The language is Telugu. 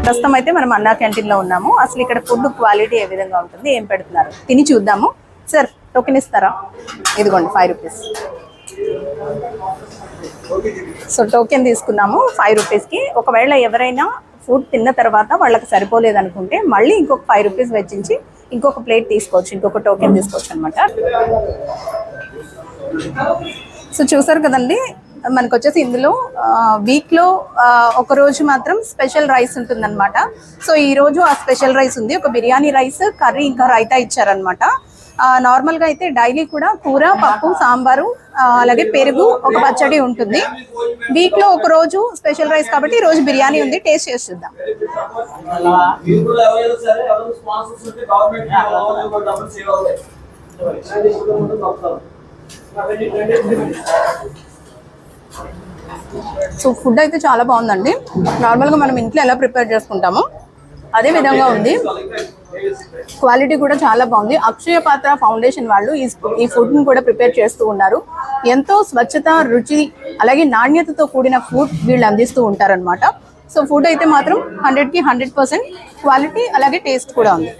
ప్రస్తుతం అయితే మనం అన్నా క్యాంటీన్లో ఉన్నాము. అసలు ఇక్కడ ఫుడ్ క్వాలిటీ ఏ విధంగా ఉంటుంది, ఏం పెడుతున్నారు తిని చూద్దాము. సార్ టోకెన్ ఇస్తారా? ఇదిగోండి 5 రూపీస్. సో టోకెన్ తీసుకున్నాము 5 రూపీస్కి. ఒకవేళ ఎవరైనా ఫుడ్ తిన్న తర్వాత వాళ్ళకి సరిపోలేదనుకుంటే మళ్ళీ ఇంకొక 5 రూపీస్ వెచ్చించి ఇంకొక ప్లేట్ తీసుకోవచ్చు, ఇంకొక టోకెన్ తీసుకోవచ్చు అనమాట. సో చూసారు కదండి, మనకు వచ్చేసి ఇందులో వీక్లో ఒక రోజు మాత్రం స్పెషల్ రైస్ ఉంటుందన్నమాట. సో ఈరోజు ఆ స్పెషల్ రైస్ ఉంది, ఒక బిర్యానీ రైస్, కర్రీ, ఇంకా రైతా ఇచ్చారనమాట. నార్మల్గా అయితే డైలీ కూడా కూర, పప్పు, సాంబారు, అలాగే పెరుగు, ఒక పచ్చడి ఉంటుంది. వీక్లో ఒక రోజు స్పెషల్ రైస్ కాబట్టి ఈ రోజు బిర్యానీ ఉంది, టేస్ట్ చేసి చూద్దాం. సో ఫుడ్ అయితే చాలా బాగుందండి. నార్మల్గా మనం ఇంట్లో ఎలా ప్రిపేర్ చేసుకుంటామో అదే విధంగా ఉంది. క్వాలిటీ కూడా చాలా బాగుంది. అక్షయ పాత్ర ఫౌండేషన్ వాళ్ళు ఈ ఫుడ్ని కూడా ప్రిపేర్ చేస్తూ ఉన్నారు. ఎంతో స్వచ్ఛత, రుచి, అలాగే నాణ్యతతో కూడిన ఫుడ్ వీళ్ళు అందిస్తూ ఉంటారనమాట. సో ఫుడ్ అయితే మాత్రం 100కి 100% క్వాలిటీ అలాగే టేస్ట్ కూడా ఉంది.